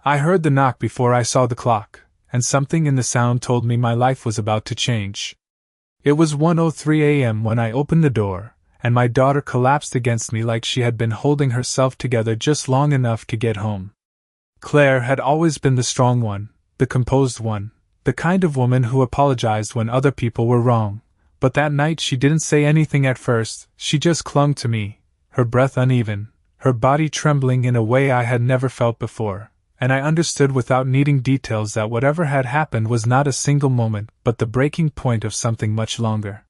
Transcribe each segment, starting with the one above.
I heard the knock before I saw the clock, and something in the sound told me my life was about to change. It was 1:03 a.m. when I opened the door, and my daughter collapsed against me like she had been holding herself together just long enough to get home. Claire had always been the strong one, the composed one, the kind of woman who apologized when other people were wrong, but that night she didn't say anything at first. She just clung to me, her breath uneven, her body trembling in a way I had never felt before, and I understood without needing details that whatever had happened was not a single moment but the breaking point of something much longer.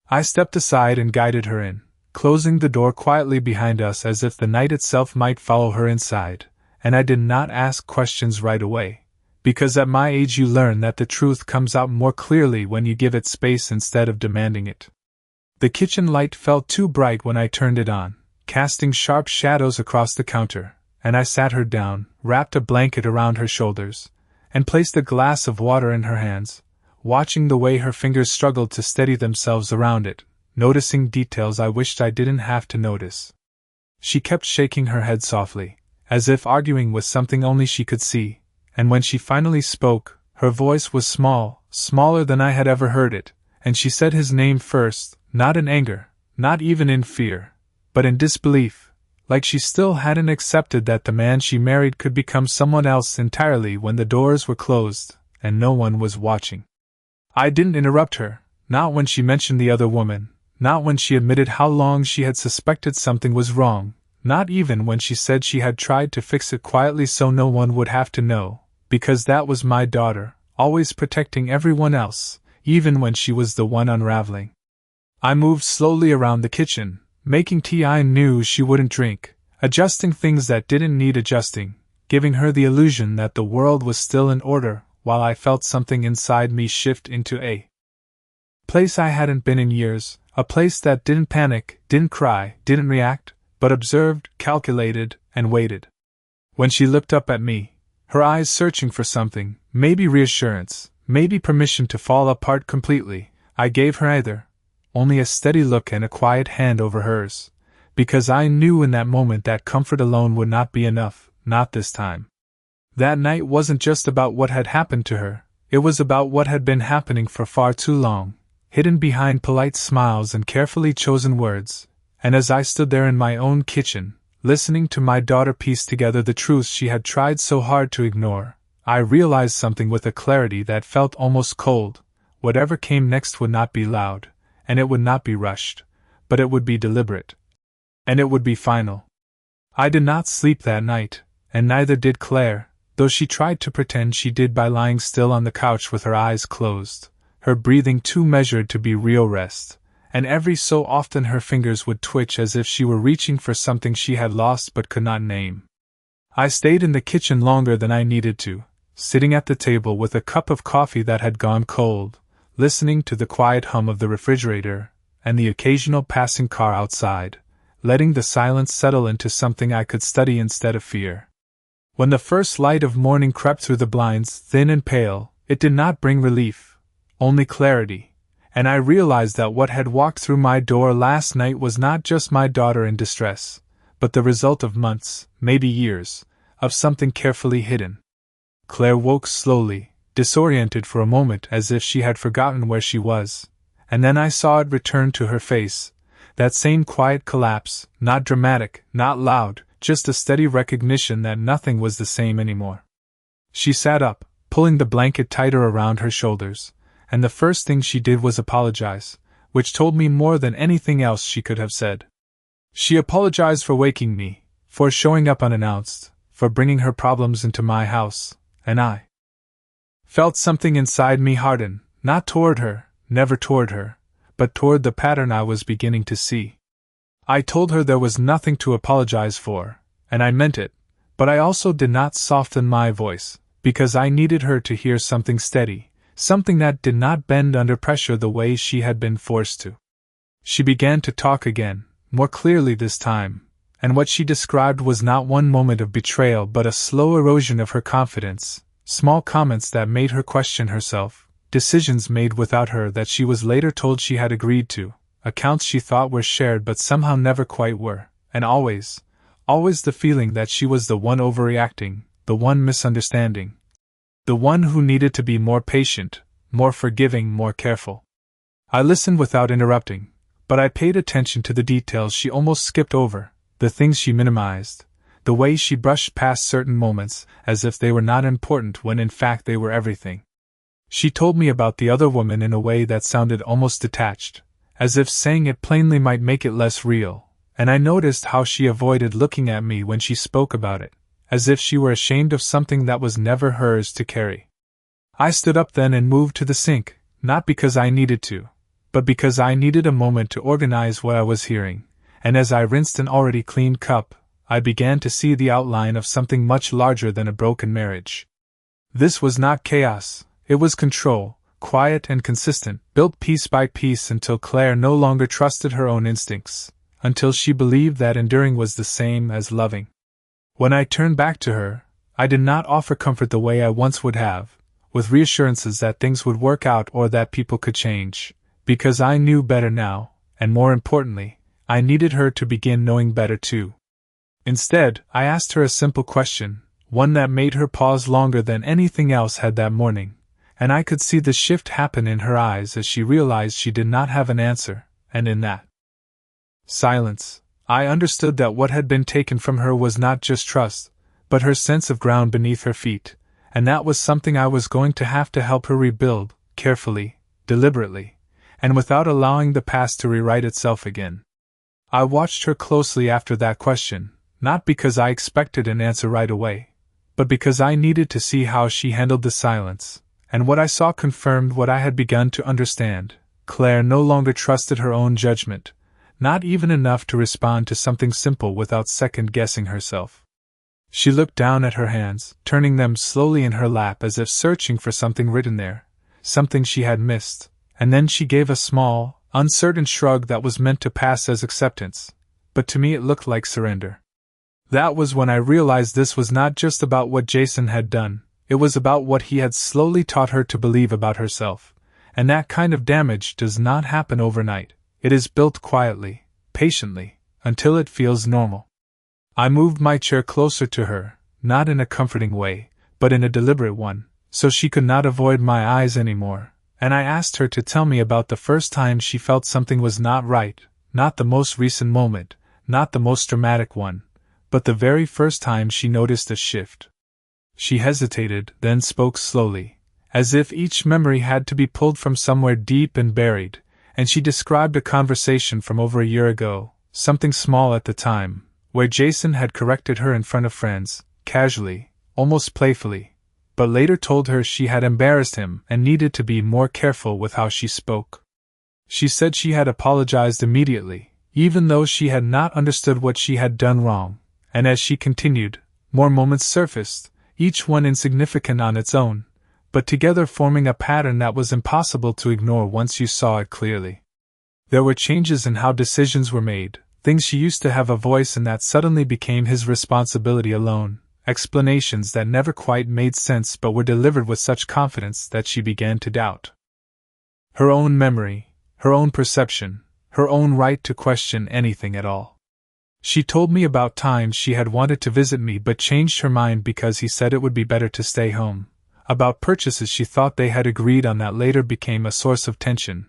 I stepped aside and guided her in, closing the door quietly behind us as if the night itself might follow her inside, and I did not ask questions right away, because at my age you learn that the truth comes out more clearly when you give it space instead of demanding it. The kitchen light felt too bright when I turned it on, casting sharp shadows across the counter, and I sat her down, wrapped a blanket around her shoulders, and placed a glass of water in her hands, watching the way her fingers struggled to steady themselves around it, noticing details I wished I didn't have to notice. She kept shaking her head softly, as if arguing with something only she could see, and when she finally spoke, her voice was small, smaller than I had ever heard it, and she said his name first, not in anger, not even in fear, but in disbelief, like she still hadn't accepted that the man she married could become someone else entirely when the doors were closed and no one was watching. I didn't interrupt her, not when she mentioned the other woman, not when she admitted how long she had suspected something was wrong, not even when she said she had tried to fix it quietly so no one would have to know, because that was my daughter, always protecting everyone else, even when she was the one unraveling. I moved slowly around the kitchen, making tea I knew she wouldn't drink, adjusting things that didn't need adjusting, giving her the illusion that the world was still in order, while I felt something inside me shift into a place I hadn't been in years, a place that didn't panic, didn't cry, didn't react, but observed, calculated, and waited. When she looked up at me, her eyes searching for something, maybe reassurance, maybe permission to fall apart completely, I gave her either. Only a steady look and a quiet hand over hers, because I knew in that moment that comfort alone would not be enough, not this time. That night wasn't just about what had happened to her, it was about what had been happening for far too long, hidden behind polite smiles and carefully chosen words, and as I stood there in my own kitchen, listening to my daughter piece together the truths she had tried so hard to ignore, I realized something with a clarity that felt almost cold. Whatever came next would not be loud, and it would not be rushed, but it would be deliberate. And it would be final. I did not sleep that night, and neither did Claire, though she tried to pretend she did by lying still on the couch with her eyes closed, her breathing too measured to be real rest, and every so often her fingers would twitch as if she were reaching for something she had lost but could not name. I stayed in the kitchen longer than I needed to, sitting at the table with a cup of coffee that had gone cold, listening to the quiet hum of the refrigerator and the occasional passing car outside, letting the silence settle into something I could study instead of fear. When the first light of morning crept through the blinds, thin and pale, it did not bring relief, only clarity, and I realized that what had walked through my door last night was not just my daughter in distress, but the result of months, maybe years, of something carefully hidden. Claire woke slowly, disoriented for a moment as if she had forgotten where she was, and then I saw it return to her face, that same quiet collapse, not dramatic, not loud, just a steady recognition that nothing was the same anymore. She sat up, pulling the blanket tighter around her shoulders, and the first thing she did was apologize, which told me more than anything else she could have said. She apologized for waking me, for showing up unannounced, for bringing her problems into my house, and I felt something inside me harden, not toward her, never toward her, but toward the pattern I was beginning to see. I told her there was nothing to apologize for, and I meant it, but I also did not soften my voice, because I needed her to hear something steady, something that did not bend under pressure the way she had been forced to. She began to talk again, more clearly this time, and what she described was not one moment of betrayal but a slow erosion of her confidence, small comments that made her question herself, decisions made without her that she was later told she had agreed to, accounts she thought were shared but somehow never quite were, and always the feeling that she was the one overreacting, the one misunderstanding. The one who needed to be more patient, more forgiving, more careful. I listened without interrupting, but I paid attention to the details she almost skipped over, the things she minimized, the way she brushed past certain moments as if they were not important when in fact they were everything. She told me about the other woman in a way that sounded almost detached, as if saying it plainly might make it less real, and I noticed how she avoided looking at me when she spoke about it, as if she were ashamed of something that was never hers to carry. I stood up then and moved to the sink, not because I needed to, but because I needed a moment to organize what I was hearing, and as I rinsed an already cleaned cup, I began to see the outline of something much larger than a broken marriage. This was not chaos, it was control, quiet and consistent, built piece by piece until Claire no longer trusted her own instincts, until she believed that enduring was the same as loving. When I turned back to her, I did not offer comfort the way I once would have, with reassurances that things would work out or that people could change, because I knew better now, and more importantly, I needed her to begin knowing better too. Instead, I asked her a simple question, one that made her pause longer than anything else had that morning, and I could see the shift happen in her eyes as she realized she did not have an answer, and in that silence, I understood that what had been taken from her was not just trust, but her sense of ground beneath her feet, and that was something I was going to have to help her rebuild, carefully, deliberately, and without allowing the past to rewrite itself again. I watched her closely after that question, not because I expected an answer right away, but because I needed to see how she handled the silence, and what I saw confirmed what I had begun to understand. Claire no longer trusted her own judgment, not even enough to respond to something simple without second-guessing herself. She looked down at her hands, turning them slowly in her lap as if searching for something written there, something she had missed, and then she gave a small, uncertain shrug that was meant to pass as acceptance, but to me it looked like surrender. That was when I realized this was not just about what Jason had done, it was about what he had slowly taught her to believe about herself, and that kind of damage does not happen overnight, it is built quietly, patiently, until it feels normal. I moved my chair closer to her, not in a comforting way, but in a deliberate one, so she could not avoid my eyes anymore, and I asked her to tell me about the first time she felt something was not right, not the most recent moment, not the most dramatic one, but the very first time she noticed a shift. She hesitated, then spoke slowly, as if each memory had to be pulled from somewhere deep and buried, and she described a conversation from over a year ago, something small at the time, where Jason had corrected her in front of friends, casually, almost playfully, but later told her she had embarrassed him and needed to be more careful with how she spoke. She said she had apologized immediately, even though she had not understood what she had done wrong, and as she continued, more moments surfaced, each one insignificant on its own, but together forming a pattern that was impossible to ignore once you saw it clearly. There were changes in how decisions were made, things she used to have a voice in that suddenly became his responsibility alone, explanations that never quite made sense but were delivered with such confidence that she began to doubt her own memory, her own perception, her own right to question anything at all. She told me about times she had wanted to visit me but changed her mind because he said it would be better to stay home, about purchases she thought they had agreed on that later became a source of tension,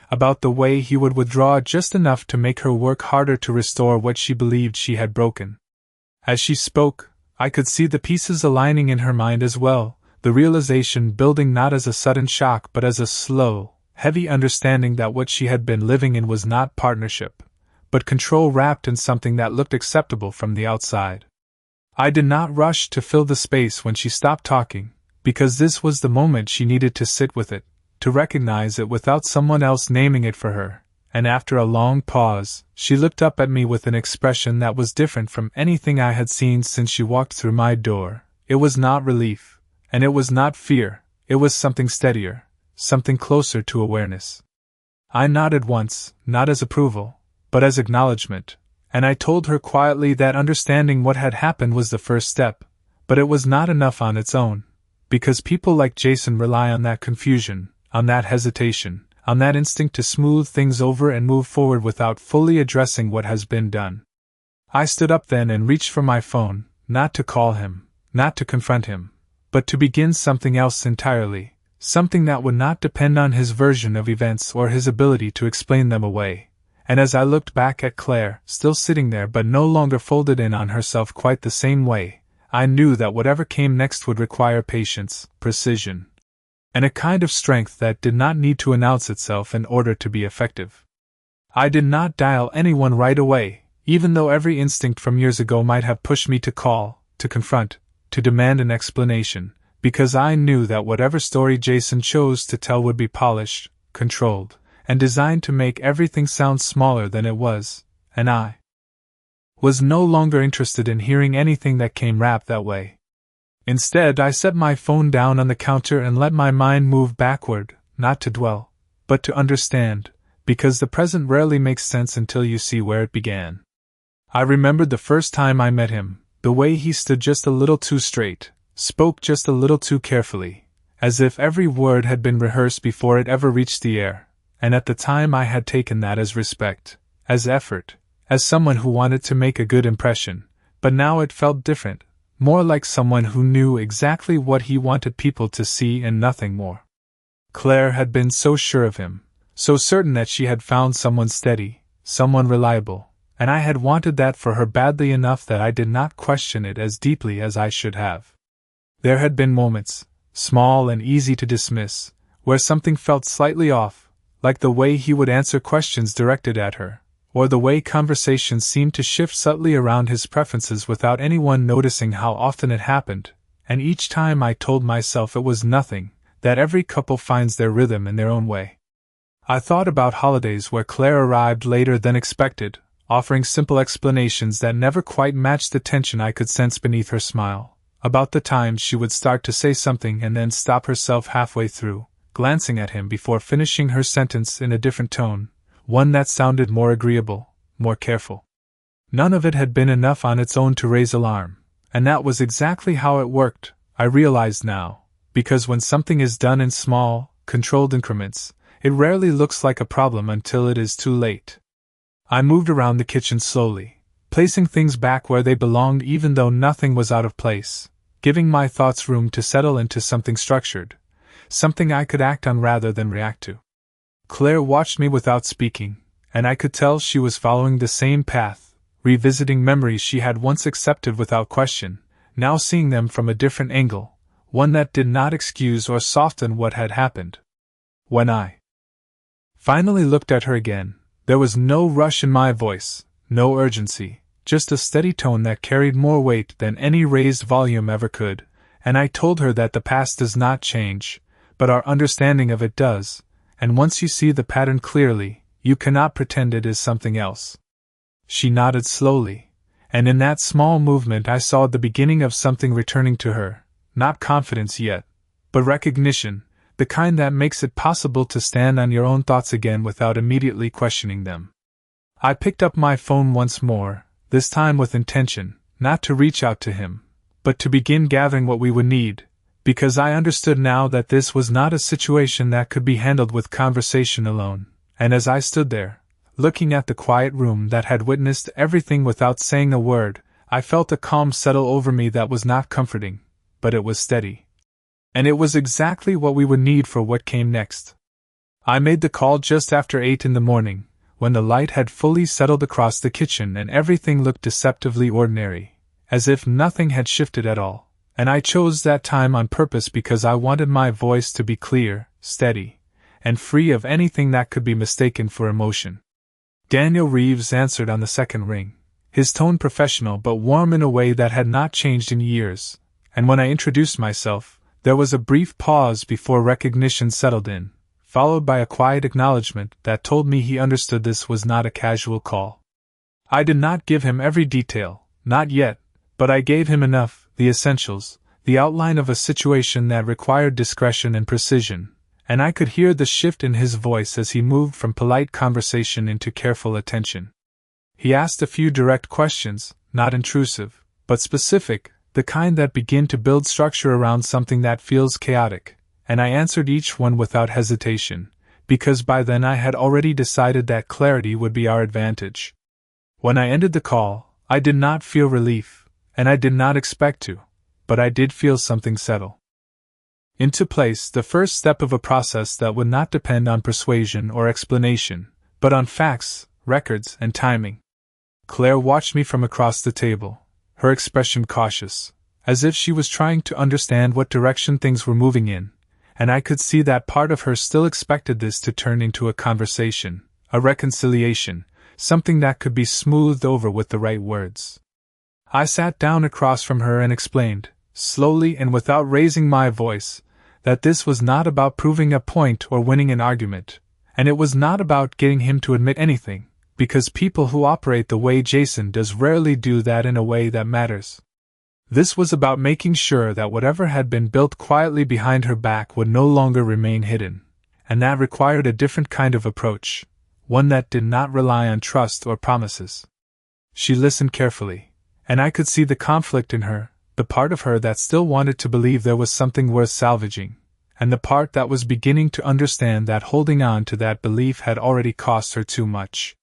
about the way he would withdraw just enough to make her work harder to restore what she believed she had broken. As she spoke, I could see the pieces aligning in her mind as well, the realization building not as a sudden shock but as a slow, heavy understanding that what she had been living in was not partnership, but control wrapped in something that looked acceptable from the outside. I did not rush to fill the space when she stopped talking, because this was the moment she needed to sit with it, to recognize it without someone else naming it for her, and after a long pause, she looked up at me with an expression that was different from anything I had seen since she walked through my door. It was not relief, and it was not fear, it was something steadier, something closer to awareness. I nodded once, not as approval, but as acknowledgement, and I told her quietly that understanding what had happened was the first step, but it was not enough on its own, because people like Jason rely on that confusion, on that hesitation, on that instinct to smooth things over and move forward without fully addressing what has been done. I stood up then and reached for my phone, not to call him, not to confront him, but to begin something else entirely, something that would not depend on his version of events or his ability to explain them away. And as I looked back at Claire, still sitting there but no longer folded in on herself quite the same way, I knew that whatever came next would require patience, precision, and a kind of strength that did not need to announce itself in order to be effective. I did not dial anyone right away, even though every instinct from years ago might have pushed me to call, to confront, to demand an explanation, because I knew that whatever story Jason chose to tell would be polished, controlled, and designed to make everything sound smaller than it was, and I was no longer interested in hearing anything that came wrapped that way. Instead, I set my phone down on the counter and let my mind move backward, not to dwell, but to understand, because the present rarely makes sense until you see where it began. I remembered the first time I met him, the way he stood just a little too straight, spoke just a little too carefully, as if every word had been rehearsed before it ever reached the air, and at the time I had taken that as respect, as effort, as someone who wanted to make a good impression, but now it felt different, more like someone who knew exactly what he wanted people to see and nothing more. Claire had been so sure of him, so certain that she had found someone steady, someone reliable, and I had wanted that for her badly enough that I did not question it as deeply as I should have. There had been moments, small and easy to dismiss, where something felt slightly off, like the way he would answer questions directed at her, or the way conversation seemed to shift subtly around his preferences without anyone noticing how often it happened, and each time I told myself it was nothing, that every couple finds their rhythm in their own way. I thought about holidays where Claire arrived later than expected, offering simple explanations that never quite matched the tension I could sense beneath her smile, about the times she would start to say something and then stop herself halfway through, glancing at him before finishing her sentence in a different tone, one that sounded more agreeable, more careful. None of it had been enough on its own to raise alarm, and that was exactly how it worked, I realized now, because when something is done in small, controlled increments, it rarely looks like a problem until it is too late. I moved around the kitchen slowly, placing things back where they belonged even though nothing was out of place, giving my thoughts room to settle into something structured, something I could act on rather than react to. Claire watched me without speaking, and I could tell she was following the same path, revisiting memories she had once accepted without question, now seeing them from a different angle, one that did not excuse or soften what had happened. When I finally looked at her again, there was no rush in my voice, no urgency, just a steady tone that carried more weight than any raised volume ever could, and I told her that the past does not change, but our understanding of it does, and once you see the pattern clearly, you cannot pretend it is something else. She nodded slowly, and in that small movement I saw the beginning of something returning to her, not confidence yet, but recognition, the kind that makes it possible to stand on your own thoughts again without immediately questioning them. I picked up my phone once more, this time with intention, not to reach out to him, but to begin gathering what we would need, because I understood now that this was not a situation that could be handled with conversation alone, and as I stood there, looking at the quiet room that had witnessed everything without saying a word, I felt a calm settle over me that was not comforting, but it was steady. And it was exactly what we would need for what came next. I made the call just after 8 in the morning, when the light had fully settled across the kitchen and everything looked deceptively ordinary, as if nothing had shifted at all, and I chose that time on purpose because I wanted my voice to be clear, steady, and free of anything that could be mistaken for emotion. Daniel Reeves answered on the second ring, his tone professional but warm in a way that had not changed in years, and when I introduced myself, there was a brief pause before recognition settled in, followed by a quiet acknowledgement that told me he understood this was not a casual call. I did not give him every detail, not yet, but I gave him enough, the essentials, the outline of a situation that required discretion and precision, and I could hear the shift in his voice as he moved from polite conversation into careful attention. He asked a few direct questions, not intrusive, but specific, the kind that begin to build structure around something that feels chaotic, and I answered each one without hesitation, because by then I had already decided that clarity would be our advantage. When I ended the call, I did not feel relief, and I did not expect to, but I did feel something settle into place, the first step of a process that would not depend on persuasion or explanation, but on facts, records, and timing. Claire watched me from across the table, her expression cautious, as if she was trying to understand what direction things were moving in, and I could see that part of her still expected this to turn into a conversation, a reconciliation, something that could be smoothed over with the right words. I sat down across from her and explained, slowly and without raising my voice, that this was not about proving a point or winning an argument, and it was not about getting him to admit anything, because people who operate the way Jason does rarely do that in a way that matters. This was about making sure that whatever had been built quietly behind her back would no longer remain hidden, and that required a different kind of approach, one that did not rely on trust or promises. She listened carefully, and I could see the conflict in her, the part of her that still wanted to believe there was something worth salvaging, and the part that was beginning to understand that holding on to that belief had already cost her too much.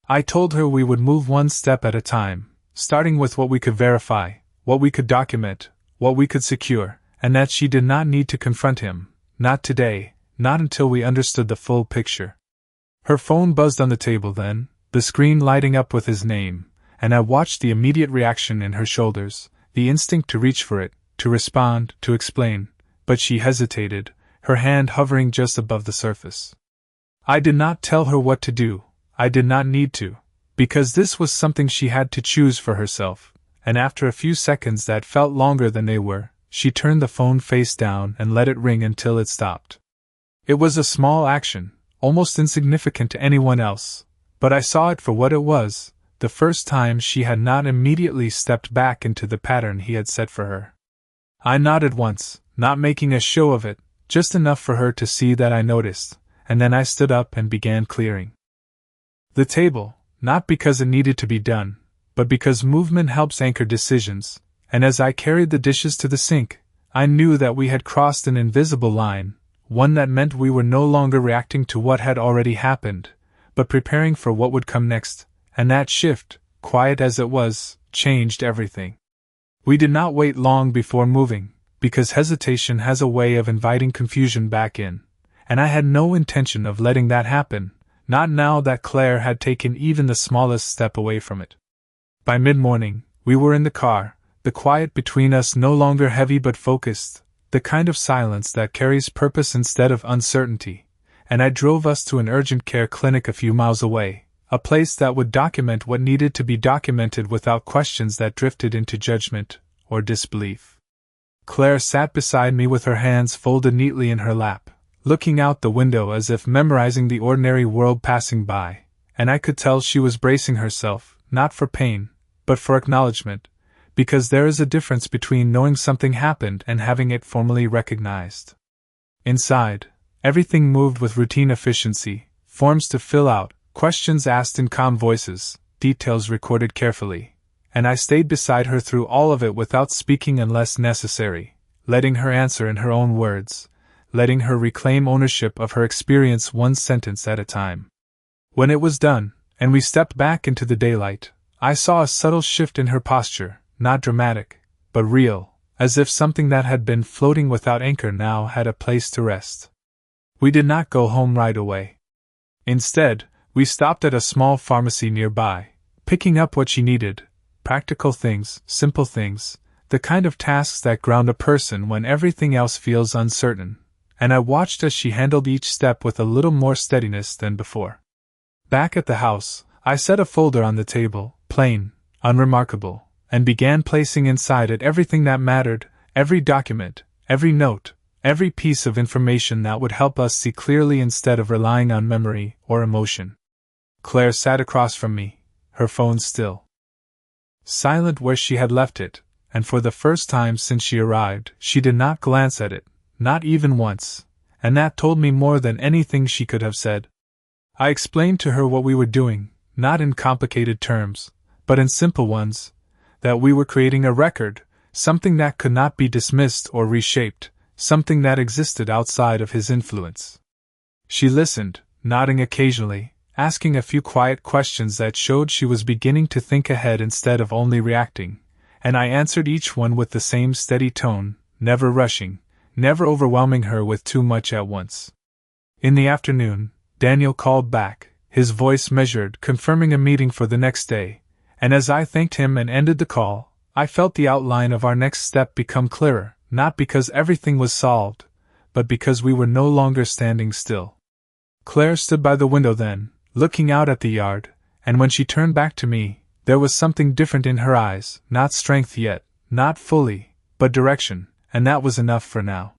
I told her we would move one step at a time, starting with what we could verify, what we could document, what we could secure, and that she did not need to confront him, not today, not until we understood the full picture. Her phone buzzed on the table then, the screen lighting up with his name, and I watched the immediate reaction in her shoulders, the instinct to reach for it, to respond, to explain, but she hesitated, her hand hovering just above the surface. I did not tell her what to do, I did not need to, because this was something she had to choose for herself, and after a few seconds that felt longer than they were, she turned the phone face down and let it ring until it stopped. It was a small action, almost insignificant to anyone else, but I saw it for what it was, the first time she had not immediately stepped back into the pattern he had set for her. I nodded once, not making a show of it, just enough for her to see that I noticed, and then I stood up and began clearing the table, not because it needed to be done, but because movement helps anchor decisions, and as I carried the dishes to the sink, I knew that we had crossed an invisible line, one that meant we were no longer reacting to what had already happened, but preparing for what would come next. And that shift, quiet as it was, changed everything. We did not wait long before moving, because hesitation has a way of inviting confusion back in, and I had no intention of letting that happen, not now that Claire had taken even the smallest step away from it. By mid-morning, we were in the car, the quiet between us no longer heavy but focused, the kind of silence that carries purpose instead of uncertainty, and I drove us to an urgent care clinic a few miles away. A place that would document what needed to be documented without questions that drifted into judgment or disbelief. Claire sat beside me with her hands folded neatly in her lap, looking out the window as if memorizing the ordinary world passing by, and I could tell she was bracing herself, not for pain, but for acknowledgement, because there is a difference between knowing something happened and having it formally recognized. Inside, everything moved with routine efficiency, forms to fill out, questions asked in calm voices, details recorded carefully, and I stayed beside her through all of it without speaking unless necessary, letting her answer in her own words, letting her reclaim ownership of her experience one sentence at a time. When it was done, and we stepped back into the daylight, I saw a subtle shift in her posture, not dramatic, but real, as if something that had been floating without anchor now had a place to rest. We did not go home right away. Instead, we stopped at a small pharmacy nearby, picking up what she needed, practical things, simple things, the kind of tasks that ground a person when everything else feels uncertain, and I watched as she handled each step with a little more steadiness than before. Back at the house, I set a folder on the table, plain, unremarkable, and began placing inside it everything that mattered, every document, every note, every piece of information that would help us see clearly instead of relying on memory or emotion. Claire sat across from me, her phone still. Silent where she had left it, and for the first time since she arrived, she did not glance at it, not even once, and that told me more than anything she could have said. I explained to her what we were doing, not in complicated terms, but in simple ones, that we were creating a record, something that could not be dismissed or reshaped, something that existed outside of his influence. She listened, nodding occasionally, asking a few quiet questions that showed she was beginning to think ahead instead of only reacting, and I answered each one with the same steady tone, never rushing, never overwhelming her with too much at once. In the afternoon, Daniel called back, his voice measured, confirming a meeting for the next day, and as I thanked him and ended the call, I felt the outline of our next step become clearer, not because everything was solved, but because we were no longer standing still. Claire stood by the window then, looking out at the yard, and when she turned back to me, there was something different in her eyes, not strength yet, not fully, but direction, and that was enough for now.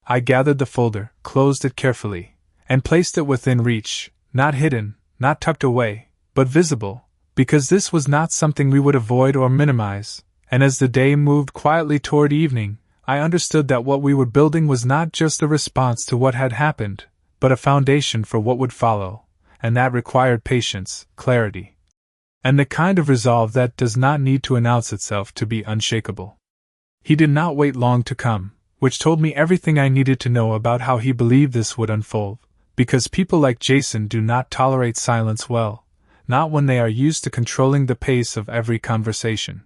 I gathered the folder, closed it carefully, and placed it within reach, not hidden, not tucked away, but visible, because this was not something we would avoid or minimize, and as the day moved quietly toward evening, I understood that what we were building was not just a response to what had happened, but a foundation for what would follow, and that required patience, clarity, and the kind of resolve that does not need to announce itself to be unshakable. He did not wait long to come, which told me everything I needed to know about how he believed this would unfold, because people like Jason do not tolerate silence well, not when they are used to controlling the pace of every conversation.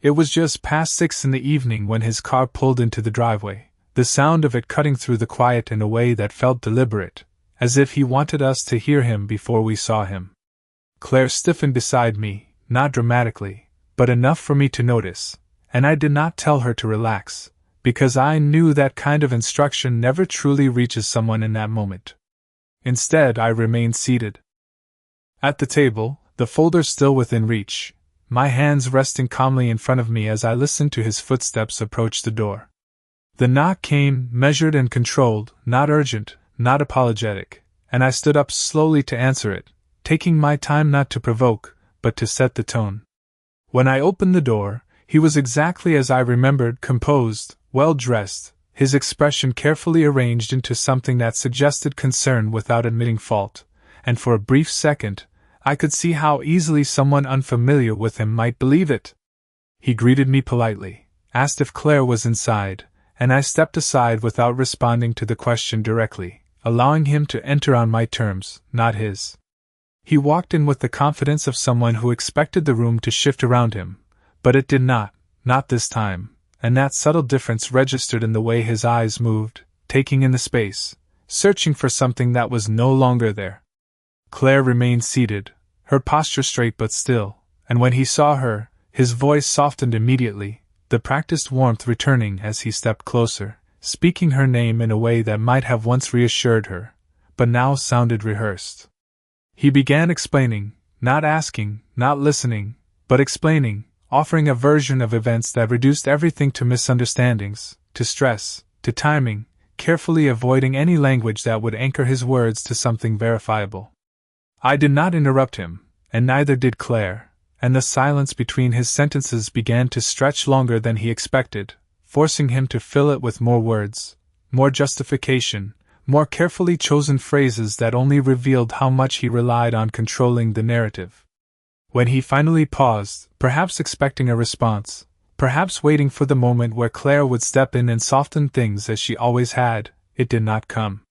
It was just past 6 in the evening when his car pulled into the driveway, the sound of it cutting through the quiet in a way that felt deliberate, as if he wanted us to hear him before we saw him. Claire stiffened beside me, not dramatically, but enough for me to notice, and I did not tell her to relax, because I knew that kind of instruction never truly reaches someone in that moment. Instead, I remained seated. At the table, the folder still within reach, my hands resting calmly in front of me as I listened to his footsteps approach the door. The knock came, measured and controlled, not urgent, not apologetic, and I stood up slowly to answer it, taking my time not to provoke, but to set the tone. When I opened the door, he was exactly as I remembered, composed, well-dressed, his expression carefully arranged into something that suggested concern without admitting fault, and for a brief second, I could see how easily someone unfamiliar with him might believe it. He greeted me politely, asked if Claire was inside, and I stepped aside without responding to the question directly, allowing him to enter on my terms, not his. He walked in with the confidence of someone who expected the room to shift around him, but it did not this time, and that subtle difference registered in the way his eyes moved, taking in the space, searching for something that was no longer there. Claire remained seated, her posture straight but still, and when he saw her, his voice softened immediately, the practiced warmth returning as he stepped closer, speaking her name in a way that might have once reassured her, but now sounded rehearsed. He began explaining, not asking, not listening, but explaining, offering a version of events that reduced everything to misunderstandings, to stress, to timing, carefully avoiding any language that would anchor his words to something verifiable. I did not interrupt him, and neither did Claire, and the silence between his sentences began to stretch longer than he expected, forcing him to fill it with more words, more justification, more carefully chosen phrases that only revealed how much he relied on controlling the narrative. When he finally paused, perhaps expecting a response, perhaps waiting for the moment where Claire would step in and soften things as she always had, it did not come.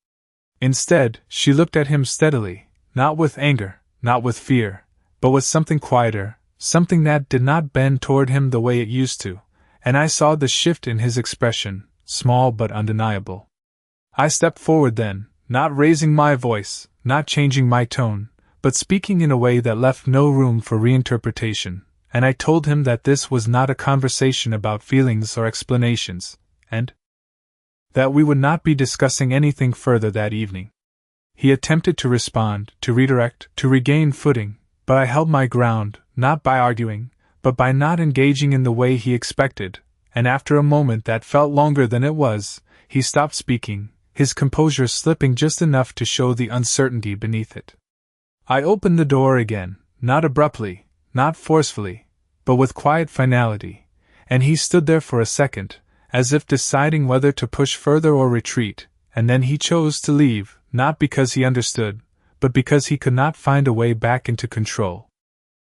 Instead, she looked at him steadily, not with anger, not with fear, but with something quieter, something that did not bend toward him the way it used to, and I saw the shift in his expression, small but undeniable. I stepped forward then, not raising my voice, not changing my tone, but speaking in a way that left no room for reinterpretation, and I told him that this was not a conversation about feelings or explanations, and that we would not be discussing anything further that evening. He attempted to respond, to redirect, to regain footing, but I held my ground, not by arguing, but by not engaging in the way he expected, and after a moment that felt longer than it was, he stopped speaking, his composure slipping just enough to show the uncertainty beneath it. I opened the door again, not abruptly, not forcefully, but with quiet finality, and he stood there for a second, as if deciding whether to push further or retreat, and then he chose to leave, not because he understood, but because he could not find a way back into control.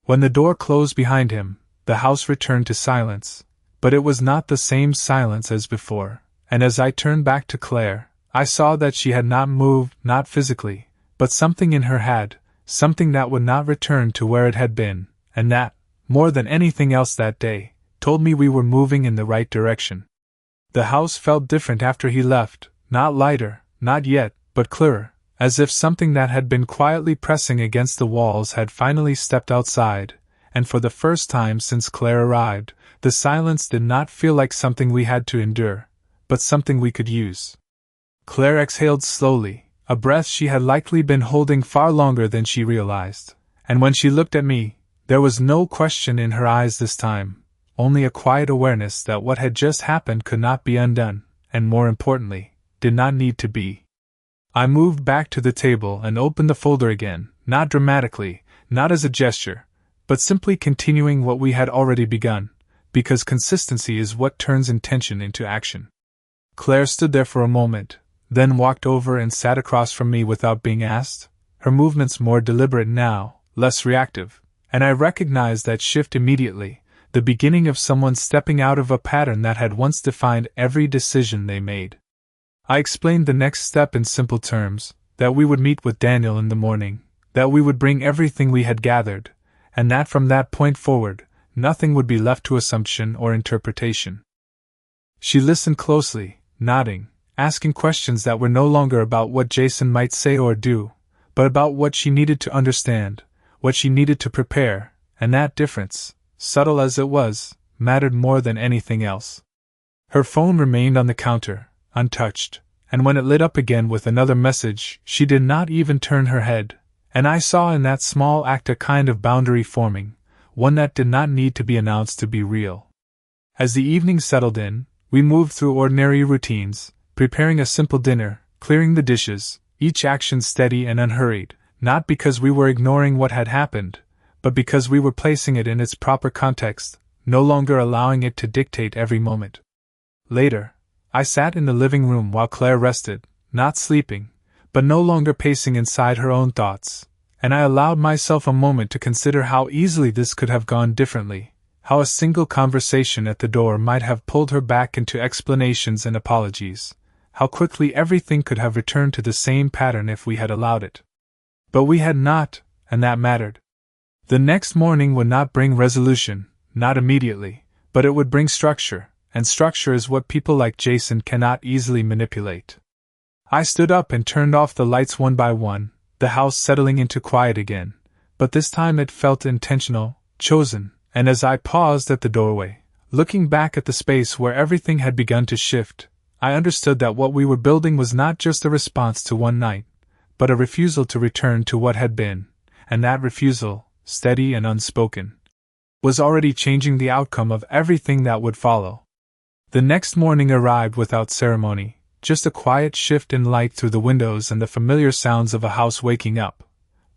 When the door closed behind him, the house returned to silence, but it was not the same silence as before, and as I turned back to Claire, I saw that she had not moved, not physically, but something in her had, something that would not return to where it had been, and that, more than anything else that day, told me we were moving in the right direction. The house felt different after he left, not lighter, not yet, but clearer, as if something that had been quietly pressing against the walls had finally stepped outside, and for the first time since Claire arrived, the silence did not feel like something we had to endure, but something we could use. Claire exhaled slowly, a breath she had likely been holding far longer than she realized, and when she looked at me, there was no question in her eyes this time, only a quiet awareness that what had just happened could not be undone, and more importantly, did not need to be. I moved back to the table and opened the folder again, not dramatically, not as a gesture, but simply continuing what we had already begun, because consistency is what turns intention into action. Claire stood there for a moment, then walked over and sat across from me without being asked, her movements more deliberate now, less reactive, and I recognized that shift immediately, the beginning of someone stepping out of a pattern that had once defined every decision they made. I explained the next step in simple terms, that we would meet with Daniel in the morning, that we would bring everything we had gathered, and that from that point forward, nothing would be left to assumption or interpretation. She listened closely, nodding, asking questions that were no longer about what Jason might say or do, but about what she needed to understand, what she needed to prepare, and that difference, subtle as it was, mattered more than anything else. Her phone remained on the counter, untouched, and when it lit up again with another message, she did not even turn her head, and I saw in that small act a kind of boundary forming, one that did not need to be announced to be real. As the evening settled in, we moved through ordinary routines, preparing a simple dinner, clearing the dishes, each action steady and unhurried, not because we were ignoring what had happened, but because we were placing it in its proper context, no longer allowing it to dictate every moment. Later, I sat in the living room while Claire rested, not sleeping, but no longer pacing inside her own thoughts, and I allowed myself a moment to consider how easily this could have gone differently, how a single conversation at the door might have pulled her back into explanations and apologies, how quickly everything could have returned to the same pattern if we had allowed it. But we had not, and that mattered. The next morning would not bring resolution, not immediately, but it would bring structure, and structure is what people like Jason cannot easily manipulate. I stood up and turned off the lights one by one, the house settling into quiet again, but this time it felt intentional, chosen, and as I paused at the doorway, looking back at the space where everything had begun to shift, I understood that what we were building was not just a response to one night, but a refusal to return to what had been, and that refusal, steady and unspoken, was already changing the outcome of everything that would follow. The next morning arrived without ceremony, just a quiet shift in light through the windows and the familiar sounds of a house waking up.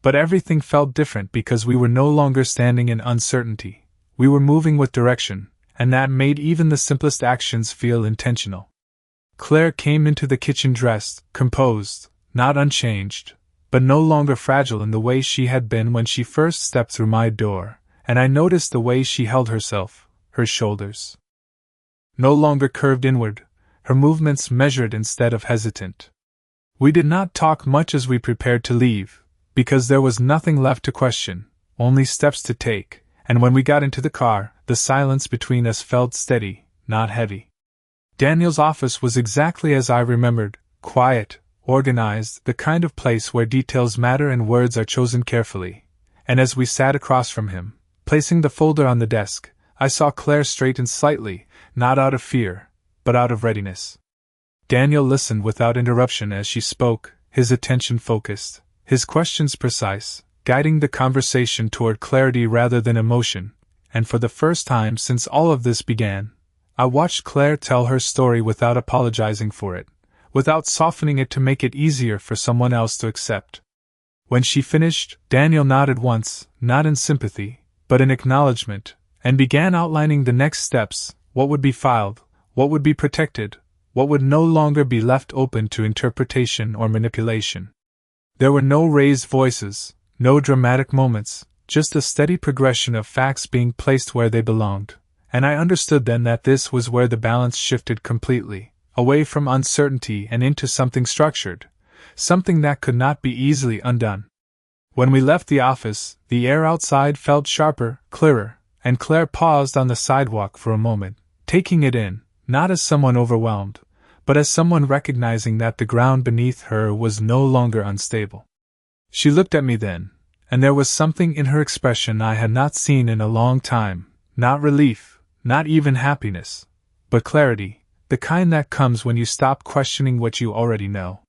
But everything felt different because we were no longer standing in uncertainty. We were moving with direction, and that made even the simplest actions feel intentional. Claire came into the kitchen dressed, composed, not unchanged, but no longer fragile in the way she had been when she first stepped through my door, and I noticed the way she held herself, her shoulders no longer curved inward, her movements measured instead of hesitant. We did not talk much as we prepared to leave, because there was nothing left to question, only steps to take, and when we got into the car, the silence between us felt steady, not heavy. Daniel's office was exactly as I remembered, quiet, organized, the kind of place where details matter and words are chosen carefully, and as we sat across from him, placing the folder on the desk, I saw Claire straighten slightly, not out of fear, but out of readiness. Daniel listened without interruption as she spoke, his attention focused, his questions precise, guiding the conversation toward clarity rather than emotion, and for the first time since all of this began, I watched Claire tell her story without apologizing for it, without softening it to make it easier for someone else to accept. When she finished, Daniel nodded once, not in sympathy, but in acknowledgement, and began outlining the next steps, what would be filed, what would be protected, what would no longer be left open to interpretation or manipulation. There were no raised voices, no dramatic moments, just a steady progression of facts being placed where they belonged, and I understood then that this was where the balance shifted completely, away from uncertainty and into something structured, something that could not be easily undone. When we left the office, the air outside felt sharper, clearer, and Claire paused on the sidewalk for a moment, taking it in, not as someone overwhelmed, but as someone recognizing that the ground beneath her was no longer unstable. She looked at me then, and there was something in her expression I had not seen in a long time, not relief, not even happiness, but clarity, the kind that comes when you stop questioning what you already know.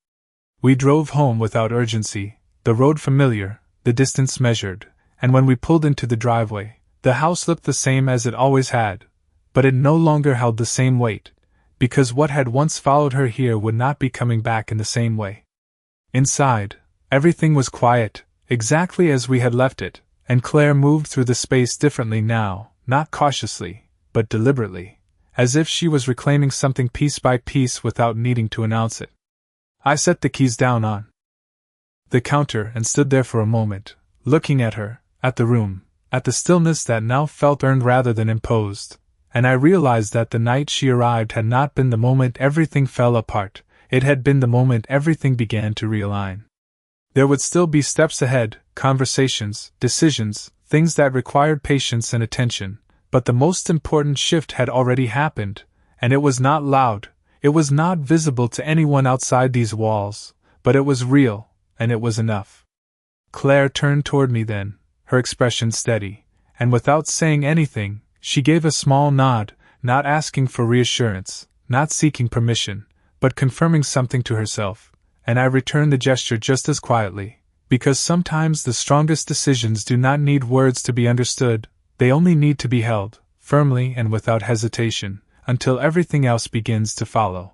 We drove home without urgency, the road familiar, the distance measured, and when we pulled into the driveway, the house looked the same as it always had, but it no longer held the same weight, because what had once followed her here would not be coming back in the same way. Inside, everything was quiet, exactly as we had left it, and Claire moved through the space differently now, not cautiously, but deliberately, as if she was reclaiming something piece by piece without needing to announce it. I set the keys down on the counter and stood there for a moment, looking at her, at the room, at the stillness that now felt earned rather than imposed, and I realized that the night she arrived had not been the moment everything fell apart, it had been the moment everything began to realign. There would still be steps ahead, conversations, decisions, things that required patience and attention, but the most important shift had already happened, and it was not loud, it was not visible to anyone outside these walls, but it was real, and it was enough. Claire turned toward me then, her expression steady, and without saying anything, she gave a small nod, not asking for reassurance, not seeking permission, but confirming something to herself, and I returned the gesture just as quietly, because sometimes the strongest decisions do not need words to be understood, they only need to be held, firmly and without hesitation, until everything else begins to follow.